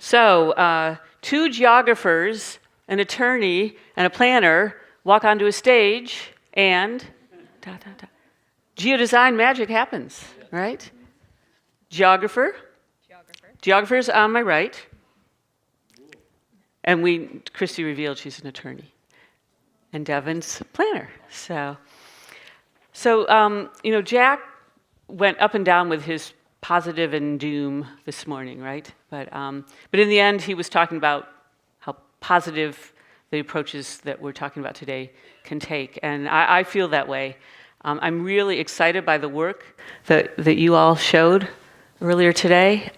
So, two geographers, an attorney, and a planner walk onto a stage, and Geodesign magic happens, right? Geographer's on my right. And Kristy revealed she's an attorney. And Devin's a planner. So Jack went up and down with his positive and doom this morning, right? But in the end, he was talking about how positive the approaches that we're talking about today can take. And I feel that way. I'm really excited by the work that you all showed earlier today.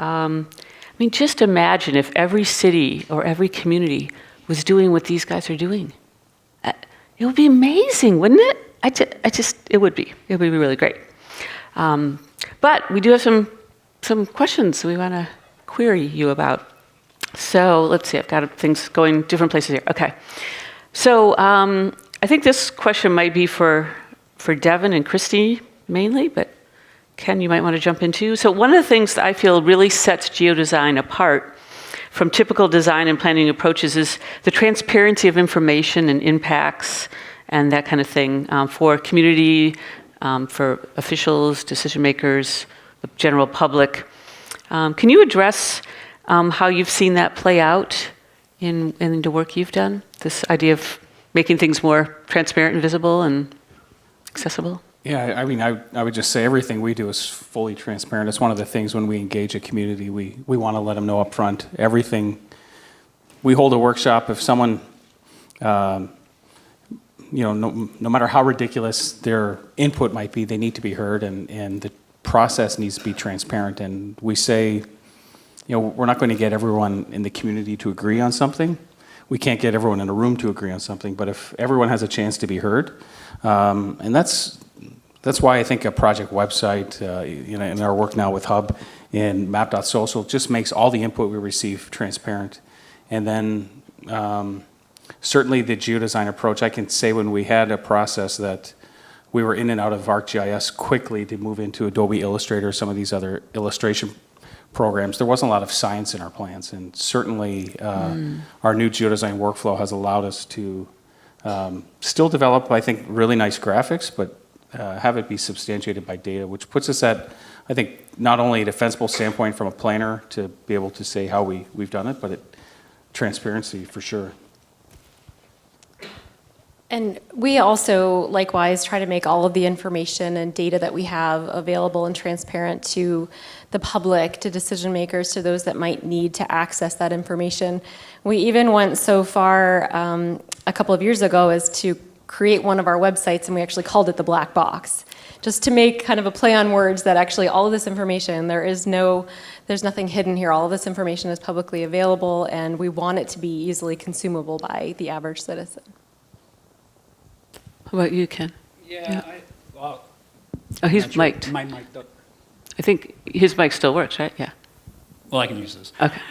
Just imagine if every city or every community was doing what these guys are doing. It would be amazing, wouldn't it? It would be really great. But we do have some questions we want to query you about. So let's see, I've got things going different places here. Okay. So I think this question might be for Devin and Kristy mainly, but Ken, you might want to jump in too. So one of the things that I feel really sets geodesign apart from typical design and planning approaches is the transparency of information and impacts and that kind of thing for community, for officials, decision makers, the general public. Can you address how you've seen that play out in the work you've done? This idea of making things more transparent and visible and accessible? Yeah, I would just say everything we do is fully transparent. It's one of the things when we engage a community, we want to let them know up front. Everything, we hold a workshop, if someone, no matter how ridiculous their input might be, they need to be heard, and the process needs to be transparent. And we say, we're not going to get everyone in the community to agree on something. We can't get everyone in a room to agree on something, but if everyone has a chance to be heard, and that's why I think a project website, in our work now with Hub and Map.social, just makes all the input we receive transparent. And then certainly the geodesign approach, I can say when we had a process that we were in and out of ArcGIS quickly to move into Adobe Illustrator, some of these other illustration programs, there wasn't a lot of science in our plans. And certainly our new geodesign workflow has allowed us to still develop, I think, really nice graphics, but have it be substantiated by data, which puts us at, I think, not only a defensible standpoint from a planner to be able to say how we've done it, but transparency for sure. And we also, likewise, try to make all of the information and data that we have available and transparent to the public, to decision makers, to those that might need to access that information. We even went so far a couple of years ago as to create one of our websites, and we actually called it the Black Box, just to make kind of a play on words that actually all of this information, there's nothing hidden here. All of this information is publicly available, and we want it to be easily consumable by the average citizen. How about you, Ken? Yeah. He's mic'd. My mic. I think his mic still works, right? Yeah. Well, I can use this. Okay.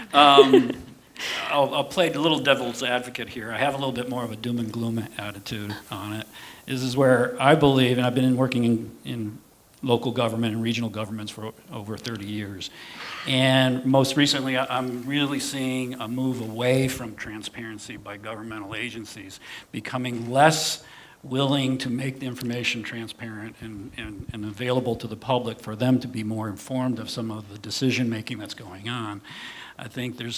I'll play the little devil's advocate here. I have a little bit more of a doom and gloom attitude on it. This is where I believe, and I've been working in local government and regional governments for over 30 years. And most recently, I'm really seeing a move away from transparency by governmental agencies, becoming less willing to make the information transparent and available to the public for them to be more informed of some of the decision making that's going on. I think there's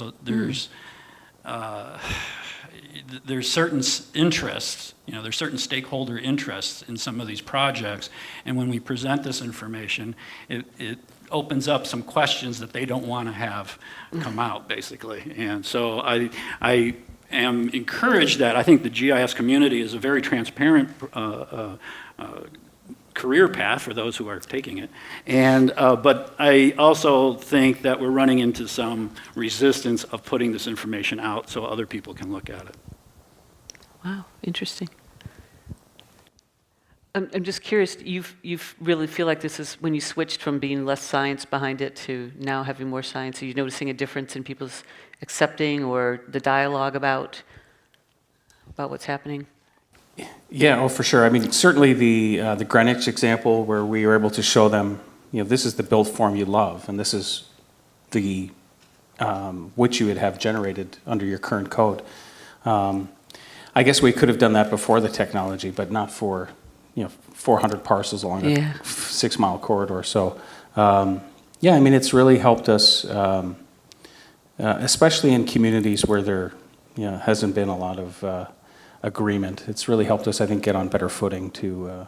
certain interests, there's certain stakeholder interests in some of these projects, and when we present this information, it opens up some questions that they don't want to have come out, basically. And so I am encouraged that I think the GIS community is a very transparent career path for those who are taking it. And but I also think that we're running into some resistance of putting this information out so other people can look at it. Wow, interesting. I'm just curious, you really feel like this is when you switched from being less science behind it to now having more science, are you noticing a difference in people's accepting or the dialogue about what's happening? Yeah, for sure. I mean, certainly the Greenwich example where we were able to show them, this is the build form you love, and this is the which you would have generated under your current code. I guess we could have done that before the technology, but not for 400 parcels along a 6-mile corridor. So yeah, I mean, it's really helped us, especially in communities where there hasn't been a lot of agreement. It's really helped us, I think, get on better footing to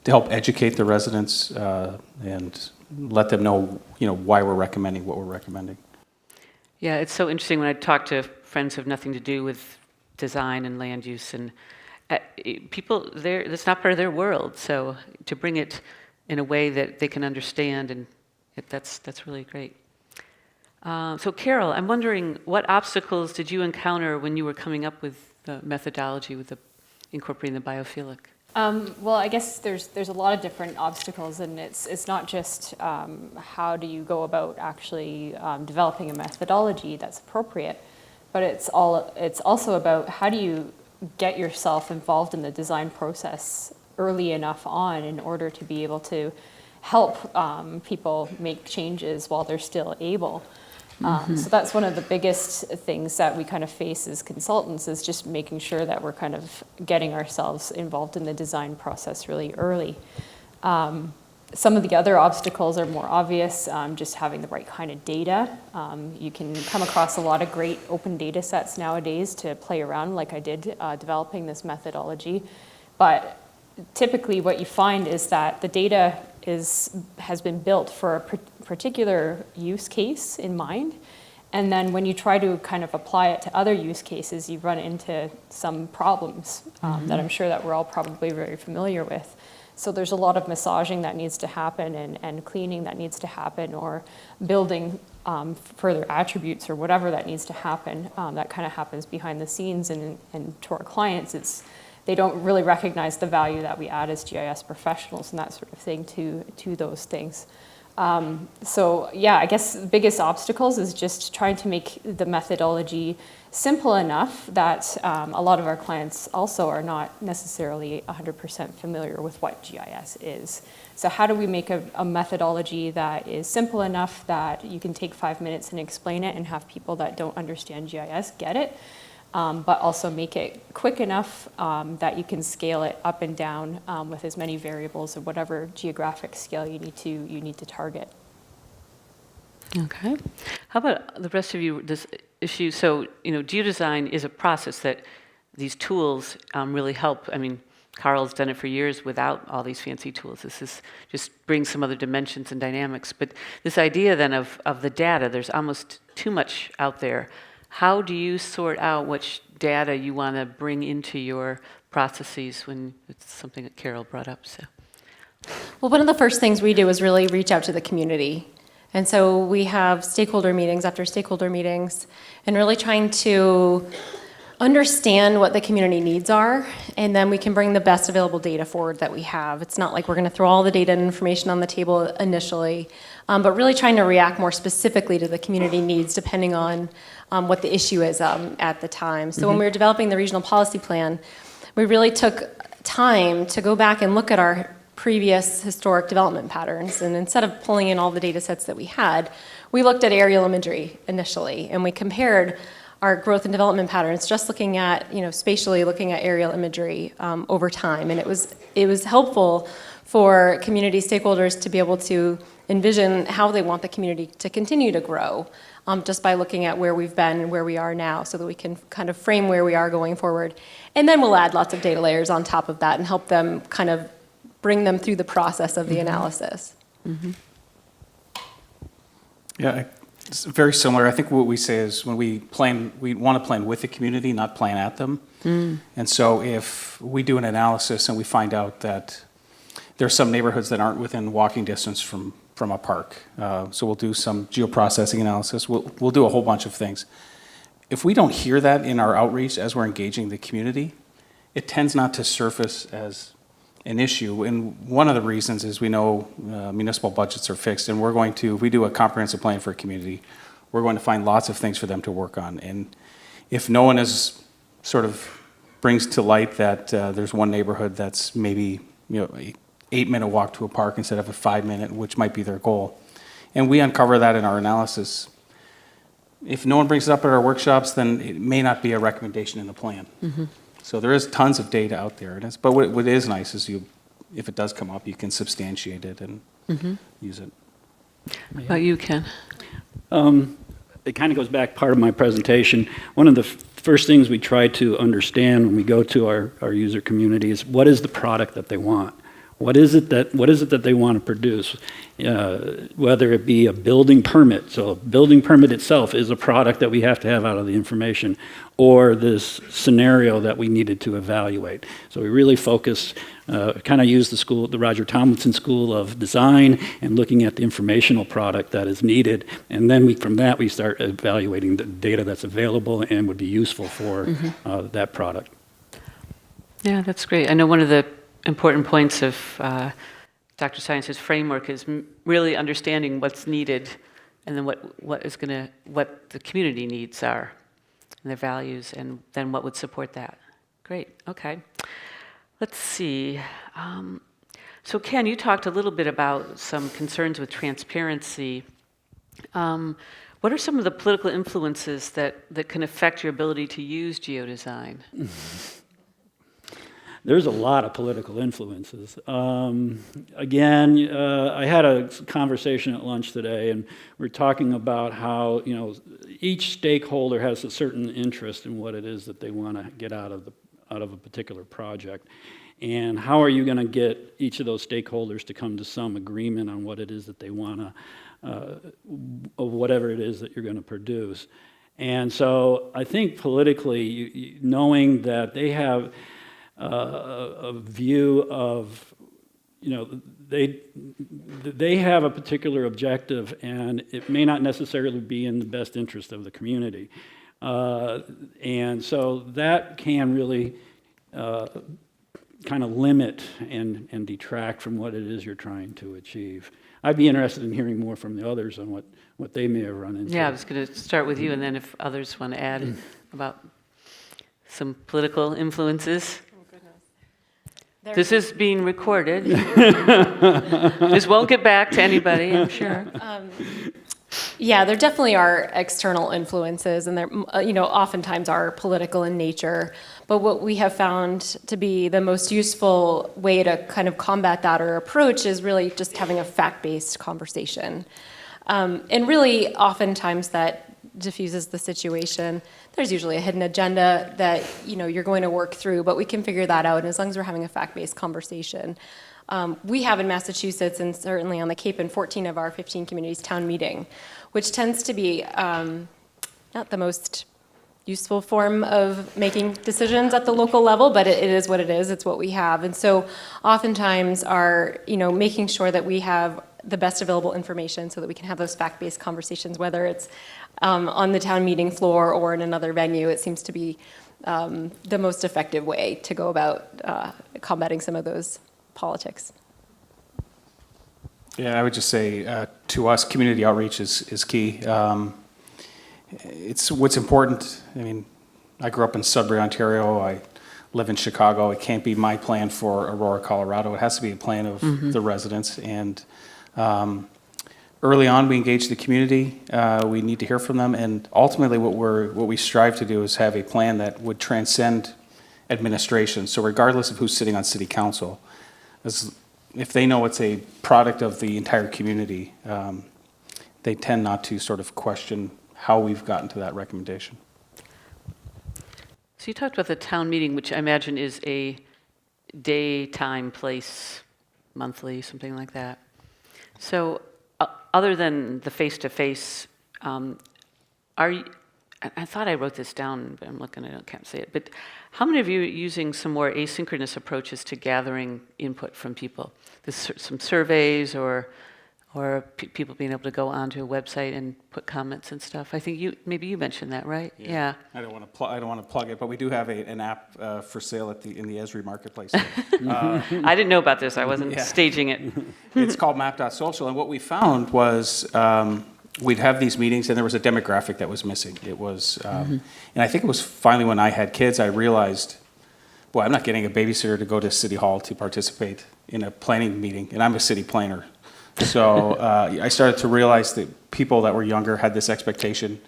help educate the residents and let them know, why we're recommending what we're recommending. Yeah, it's so interesting when I talk to friends who have nothing to do with design and land use, and people, that's not part of their world. So to bring it in a way that they can understand, and that's really great. So Carol, I'm wondering, what obstacles did you encounter when you were coming up with the methodology with incorporating the biophilic? Well, I guess there's a lot of different obstacles, and it's not just how do you go about actually developing a methodology that's appropriate, but it's also about how do you get yourself involved in the design process early enough on in order to be able to help people make changes while they're still able. So that's one of the biggest things that we kind of face as consultants, is just making sure that we're kind of getting ourselves involved in the design process really early. Some of the other obstacles are more obvious, just having the right kind of data. You can come across a lot of great open data sets nowadays to play around, like I did developing this methodology. But typically what you find is that the data has been built for a particular use case in mind, and then when you try to kind of apply it to other use cases, you run into some problems that I'm sure that we're all probably very familiar with. So there's a lot of massaging that needs to happen, and cleaning that needs to happen, or building further attributes or whatever that needs to happen. That kind of happens behind the scenes, and to our clients, they don't really recognize the value that we add as GIS professionals and that sort of thing to those things. So yeah, I guess the biggest obstacles is just trying to make the methodology simple enough that a lot of our clients also are not necessarily 100% familiar with what GIS is. So how do we make a methodology that is simple enough that you can take 5 minutes and explain it and have people that don't understand GIS get it, but also make it quick enough that you can scale it up and down with as many variables of whatever geographic scale you need to target. Okay. How about the rest of you, this issue? So, Geodesign is a process that these tools really help. I mean, Carl's done it for years without all these fancy tools. This is just brings some other dimensions and dynamics. But this idea then of the data, there's almost too much out there. How do you sort out which data you want to bring into your processes when it's something that Carol brought up? So, Well, one of the first things we do is really reach out to the community. And so we have stakeholder meetings after stakeholder meetings, and really trying to understand what the community needs are, and then we can bring the best available data forward that we have. It's not like we're going to throw all the data and information on the table initially, but really trying to react more specifically to the community needs depending on what the issue is at the time. So when we were developing the regional policy plan, we really took time to go back and look at our previous historic development patterns, and instead of pulling in all the data sets that we had, we looked at aerial imagery initially, and we compared our growth and development patterns, just looking at, spatially looking at aerial imagery over time. And it was helpful for community stakeholders to be able to envision how they want the community to continue to grow, just by looking at where we've been and where we are now, so that we can kind of frame where we are going forward. And then we'll add lots of data layers on top of that and help them kind of bring them through the process of the analysis. Yeah, it's very similar. I think what we say is when we plan, we want to plan with the community, not plan at them. And so if we do an analysis and we find out that there's some neighborhoods that aren't within walking distance from a park, so we'll do some geoprocessing analysis. We'll do a whole bunch of things. If we don't hear that in our outreach as we're engaging the community, it tends not to surface as an issue. And one of the reasons is we know municipal budgets are fixed, and if we do a comprehensive plan for a community, we're going to find lots of things for them to work on. And if no one is sort of brings to light that there's one neighborhood that's maybe a 8-minute walk to a park instead of a 5-minute, which might be their goal, and we uncover that in our analysis, if no one brings it up at our workshops, then it may not be a recommendation in the plan. So there is tons of data out there. But what is nice is if it does come up, you can substantiate it and use it. How about you, Ken? It kind of goes back part of my presentation. One of the first things we try to understand when we go to our user community is what is the product that they want? What is it that they want to produce? Whether it be a building permit, so a building permit itself is a product that we have to have out of the information, or this scenario that we needed to evaluate. So we really focus, kind of use the Roger Tomlinson School of Design and looking at the informational product that is needed, and then from that we start evaluating the data that's available and would be useful for that product. Yeah, that's great. I know one of the important points of Dr. Science's framework is really understanding what's needed, and then what the community needs are, and their values, and then what would support that. Great. Okay. Let's see. So Ken, you talked a little bit about some concerns with transparency. What are some of the political influences that can affect your ability to use geodesign? There's a lot of political influences. Again, I had a conversation at lunch today, and we're talking about how each stakeholder has a certain interest in what it is that they want to get out of a particular project, and how are you going to get each of those stakeholders to come to some agreement on what it is that they want to, of whatever it is that you're going to produce. And so I think politically, knowing that they have a view of, they have a particular objective, and it may not necessarily be in the best interest of the community. And so that can really kind of limit and detract from what it is you're trying to achieve. I'd be interested in hearing more from the others on what they may have run into. Yeah, I was going to start with you, and then if others want to add about some political influences. This is being recorded. This won't get back to anybody, I'm sure. Yeah, there definitely are external influences, and they're, oftentimes are political in nature. But what we have found to be the most useful way to kind of combat that or approach is really just having a fact-based conversation. And really, oftentimes that diffuses the situation. There's usually a hidden agenda that you're going to work through, but we can figure that out. And as long as we're having a fact-based conversation, we have in Massachusetts, and certainly on the Cape, in 14 of our 15 communities, town meeting, which tends to be not the most useful form of making decisions at the local level, but it is what it is. It's what we have. And so oftentimes making sure that we have the best available information so that we can have those fact-based conversations, whether it's on the town meeting floor or in another venue. It seems to be the most effective way to go about combating some of those politics. Yeah, I would just say to us, community outreach is key. It's what's important. I mean, I grew up in Sudbury, Ontario. I live in Chicago. It can't be my plan for Aurora, Colorado. It has to be a plan of the residents. And early on, we engage the community. We need to hear from them. And ultimately, what we strive to do is have a plan that would transcend administration. So regardless of who's sitting on city council, if they know it's a product of the entire community, they tend not to sort of question how we've gotten to that recommendation. So you talked about the town meeting, which I imagine is a day, time, place, monthly, something like that. So other than the face-to-face, I thought I wrote this down, but I'm looking, I can't say it. But how many of you are using some more asynchronous approaches to gathering input from people? There's some surveys or people being able to go onto a website and put comments and stuff. I think maybe you mentioned that, right? Yeah. I don't want to plug it, but we do have an app for sale in the Esri marketplace. I didn't know about this. I wasn't staging it. It's called map.social, and what we found was we'd have these meetings, and there was a demographic that was missing. It was, and I think it was finally when I had kids, I realized, boy, I'm not getting a babysitter to go to City Hall to participate in a planning meeting, and I'm a city planner. So I started to realize that people that were younger had this expectation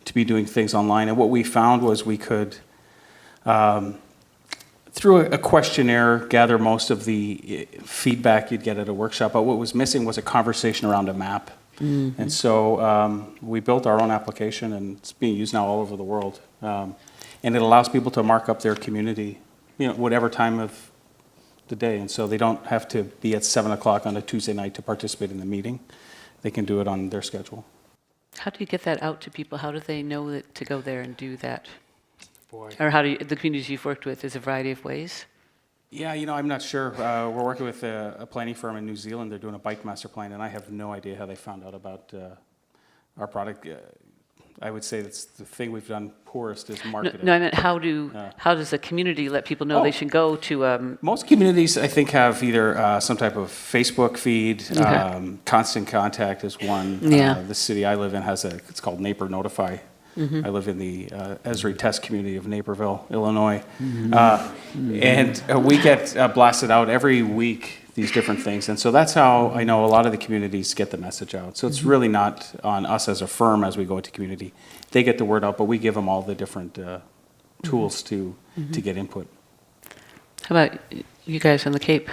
to be doing things online. And what we found was we could, through a questionnaire, gather most of the feedback you'd get at a workshop, but what was missing was a conversation around a map. And so we built our own application, and it's being used now all over the world. And it allows people to mark up their community, whatever time of the day. And so they don't have to be at 7 o'clock on a Tuesday night to participate in the meeting. They can do it on their schedule. How do you get that out to people? How do they know that to go there and do that? Boy. Or how do the communities you've worked with, is a variety of ways? Yeah, I'm not sure. We're working with a planning firm in New Zealand. They're doing a bike master plan, and I have no idea how they found out about our product. I would say that's the thing we've done poorest is marketing. No, I meant how does a community let people know they should go to? Most communities, I think, have either some type of Facebook feed. Okay. Constant Contact is one. Yeah. The city I live in has it's called Napier Notify. I live in the Esri test community of Naperville, Illinois. And we get blasted out every week, these different things. And so that's how I know a lot of the communities get the message out. So it's really not on us as a firm as we go into community. They get the word out, but we give them all the different tools to get input. How about you guys on the Cape?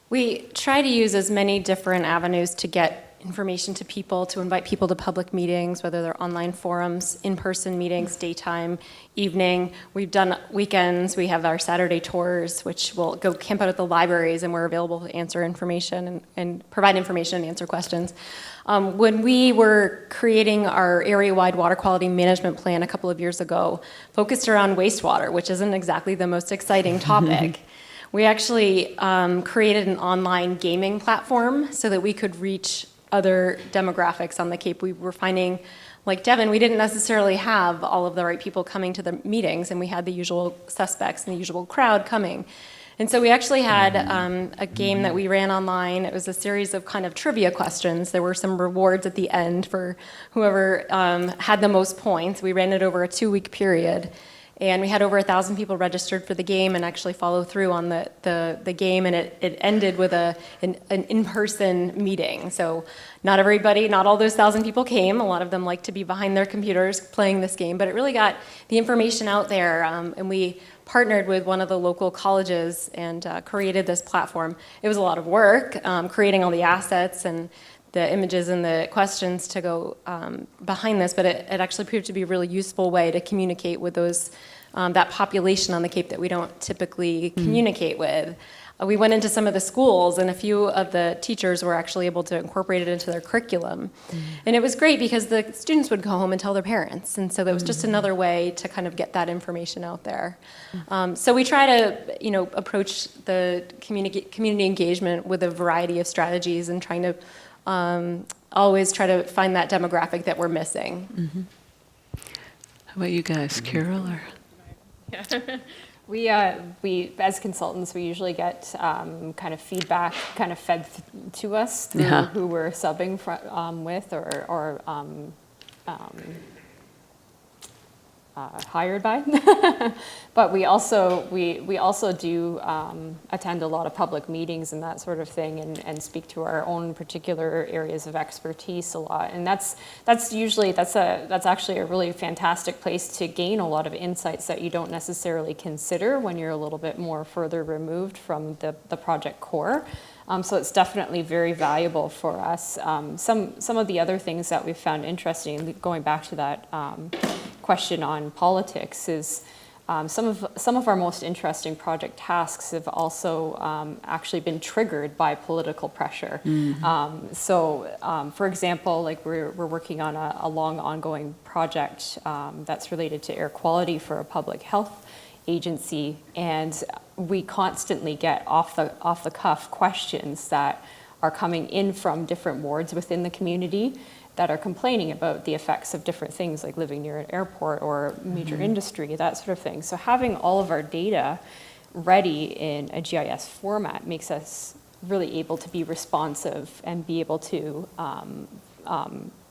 We try to use as many different avenues to get information to people, to invite people to public meetings, whether they're online forums, in-person meetings, daytime, evening. We've done weekends. We have our Saturday tours, which will go camp out at the libraries, and we're available to answer information and provide information and answer questions. When we were creating our area-wide water quality management plan a couple of years ago, focused around wastewater, which isn't exactly the most exciting topic, we actually created an online gaming platform so that we could reach other demographics on the Cape. We were finding, like Devin, we didn't necessarily have all of the right people coming to the meetings, and we had the usual suspects and the usual crowd coming. And so we actually had a game that we ran online. It was a series of kind of trivia questions. There were some rewards at the end for whoever had the most points. We ran it over a 2-week period. And we had over 1,000 people registered for the game and actually follow through on the game, and it ended with an in-person meeting. So not all those 1,000 people came. A lot of them like to be behind their computers playing this game, but it really got the information out there, and we partnered with one of the local colleges and created this platform. It was a lot of work, creating all the assets and the images and the questions to go behind this, but it actually proved to be a really useful way to communicate with that population on the Cape that we don't typically communicate with. We went into some of the schools, and a few of the teachers were actually able to incorporate it into their curriculum. And it was great because the students would go home and tell their parents, and so that was just another way to kind of get that information out there. So we try to, approach the community engagement with a variety of strategies and trying to always try to find that demographic that we're missing. How about you guys, Carol? Or? Yeah. We as consultants, we usually get kind of feedback kind of fed to us through who we're subbing with or hired by. But we also do attend a lot of public meetings and that sort of thing, and speak to our own particular areas of expertise a lot. And that's actually a really fantastic place to gain a lot of insights that you don't necessarily consider when you're a little bit more further removed from the project core. So it's definitely very valuable for us. Some of the other things that we've found interesting, going back to that question on politics, is some of our most interesting project tasks have also actually been triggered by political pressure. For example, like we're working on a long ongoing project that's related to air quality for a public health agency, and we constantly get off the cuff questions that are coming in from different wards within the community that are complaining about the effects of different things, like living near an airport or major industry, that sort of thing. So having all of our data ready in a GIS format makes us really able to be responsive and be able to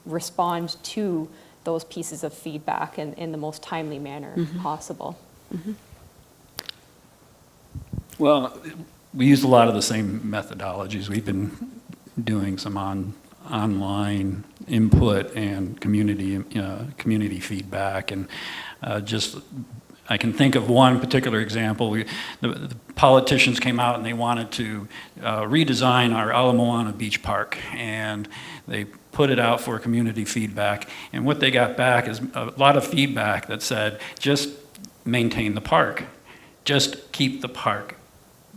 respond to those pieces of feedback in the most timely manner possible. Well, we use a lot of the same methodologies. We've been doing some online input and community feedback, and just I can think of one particular example. The politicians came out and they wanted to redesign our Ala Moana Beach Park, and they put it out for community feedback. And what they got back is a lot of feedback that said, just maintain the park, just keep the park,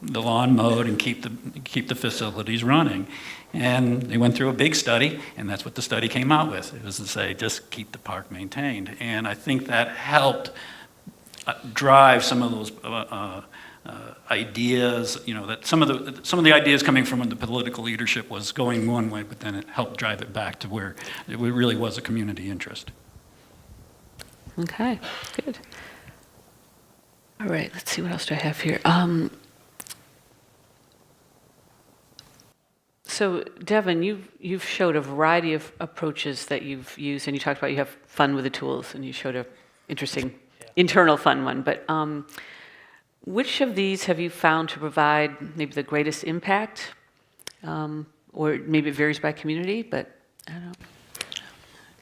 the lawn mowed, and keep the facilities running. And they went through a big study, and that's what the study came out with. It was to say, just keep the park maintained. And I think that helped drive some of those ideas, that some of the ideas coming from the political leadership was going one way, but then it helped drive it back to where it really was a community interest. Okay, good. All right, let's see, what else do I have here? So, Devin, you've showed a variety of approaches that you've used, and you talked about you have fun with the tools, and you showed an interesting internal fun one. But which of these have you found to provide maybe the greatest impact? Or maybe it varies by community, but I don't know.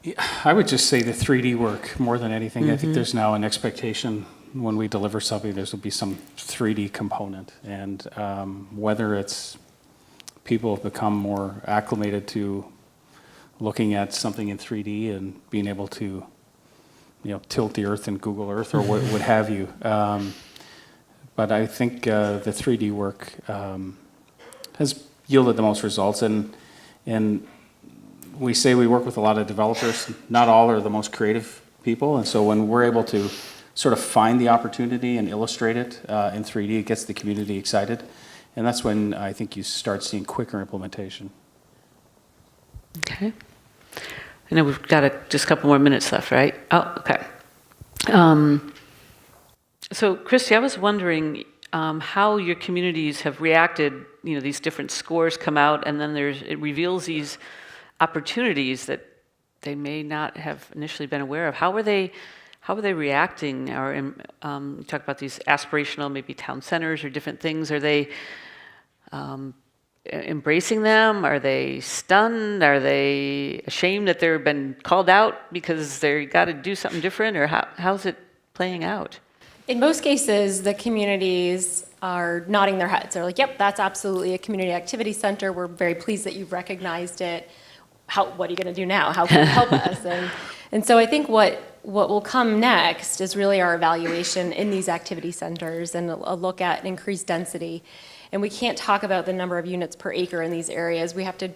Yeah, I would just say the 3D work more than anything. I think there's now an expectation when we deliver something, there will be some 3D component. And whether it's people have become more acclimated to looking at something in 3D and being able to, tilt the Earth in Google Earth or what have you. But I think the 3D work has yielded the most results. And we say we work with a lot of developers. Not all are the most creative people. And so when we're able to sort of find the opportunity and illustrate it in 3D, it gets the community excited. And that's when I think you start seeing quicker implementation. Okay. I know we've got just a couple more minutes left, right? Oh, okay. So, Kristy, I was wondering how your communities have reacted. These different scores come out, and then it reveals these opportunities that they may not have initially been aware of. How are they reacting? Or you talk about these aspirational, maybe town centers or different things. Are they embracing them? Are they stunned? Are they ashamed that they've been called out because they got to do something different? Or how's it playing out? In most cases, the communities are nodding their heads. They're like, yep, that's absolutely a community activity center. We're very pleased that you've recognized it. What are you going to do now? How can you help us? And so I think what will come next is really our evaluation in these activity centers and a look at increased density. And we can't talk about the number of units per acre in these areas. We have to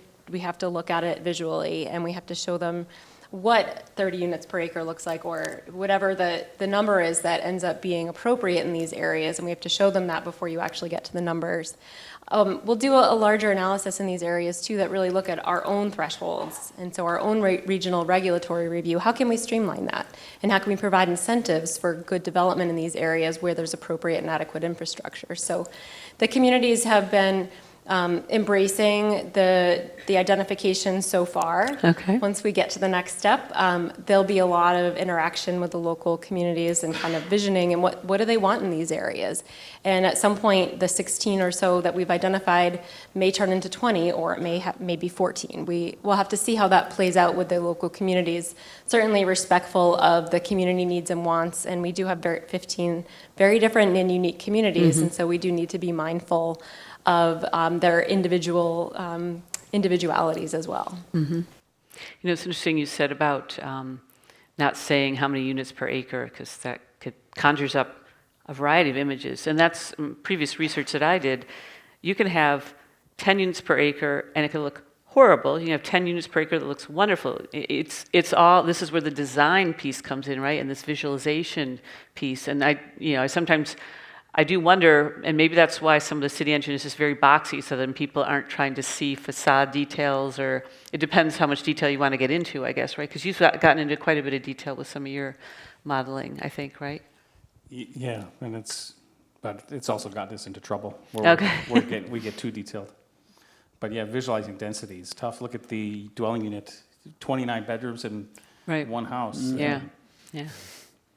look at it visually, and we have to show them what 30 units per acre looks like, or whatever the number is that ends up being appropriate in these areas, and we have to show them that before you actually get to the numbers. We'll do a larger analysis in these areas too that really look at our own thresholds, and so our own regional regulatory review. How can we streamline that, and how can we provide incentives for good development in these areas where there's appropriate and adequate infrastructure? So the communities have been embracing the identification so far. Okay. Once we get to the next step, there'll be a lot of interaction with the local communities and kind of visioning and what do they want in these areas. And at some point, the 16 or so that we've identified may turn into 20, or it may be 14. We'll have to see how that plays out with the local communities. Certainly respectful of the community needs and wants, and we do have 15 very different and unique communities, and so we do need to be mindful of their individualities as well. Mm-hmm. It's interesting you said about not saying how many units per acre, because that conjures up a variety of images. And that's previous research that I did. You can have 10 units per acre, and it can look horrible. You can have 10 units per acre that looks wonderful. It's all, this is where the design piece comes in, right? And this visualization piece. And I sometimes I do wonder, and maybe that's why some of the city engineering is just very boxy, so then people aren't trying to see facade details, or it depends how much detail you want to get into, I guess, right? Because you've gotten into quite a bit of detail with some of your modeling, I think, right? Yeah, but it's also gotten us into trouble. Okay. We get too detailed. But yeah, visualizing density is tough. Look at the dwelling unit, 29 bedrooms in one house. Yeah,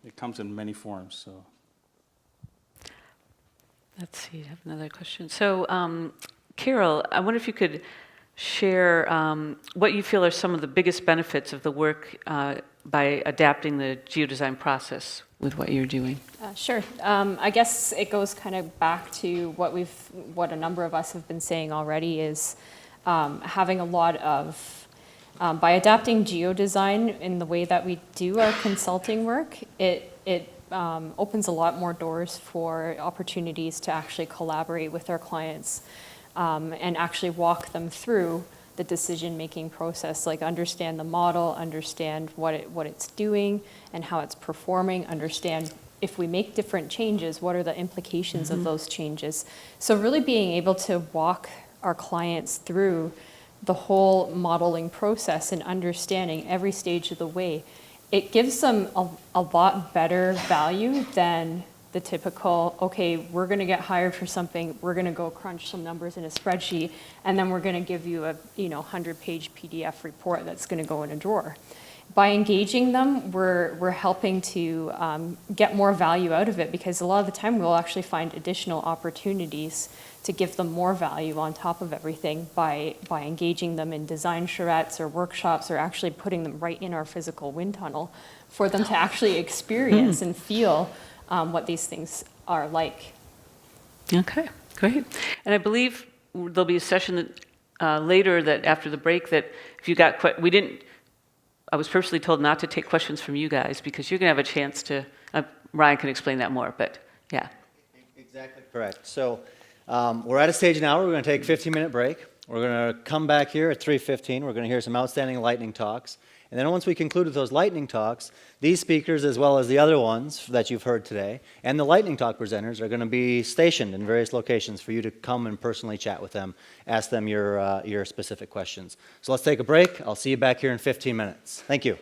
It comes in many forms, so. Let's see, I have another question. So, Carol, I wonder if you could share what you feel are some of the biggest benefits of the work by adapting the geodesign process with what you're doing. Sure. I guess it goes kind of back to what a number of us have been saying already is having a lot of, by adapting geodesign in the way that we do our consulting work, it opens a lot more doors for opportunities to actually collaborate with our clients and actually walk them through the decision-making process, like understand the model, understand what it's doing and how it's performing, understand if we make different changes, what are the implications of those changes. So really being able to walk our clients through the whole modeling process and understanding every stage of the way, it gives them a lot better value than the typical, okay, we're going to get hired for something, we're going to go crunch some numbers in a spreadsheet, and then we're going to give you a 100-page PDF report that's going to go in a drawer. By engaging them, we're helping to get more value out of it, because a lot of the time we'll actually find additional opportunities to give them more value on top of everything by engaging them in design charrettes or workshops, or actually putting them right in our physical wind tunnel for them to actually experience and feel what these things are like. Okay, great. And I believe there'll be a session later that after the break that if you got I was personally told not to take questions from you guys because you're going to have a chance to, Ryan can explain that more, but yeah. Exactly correct. So we're at a stage now where we're going to take a 15-minute break. We're going to come back here at 3:15. We're going to hear some outstanding lightning talks. And then once we conclude with those lightning talks, these speakers, as well as the other ones that you've heard today, and the lightning talk presenters are going to be stationed in various locations for you to come and personally chat with them, ask them your specific questions. So let's take a break. I'll see you back here in 15 minutes. Thank you.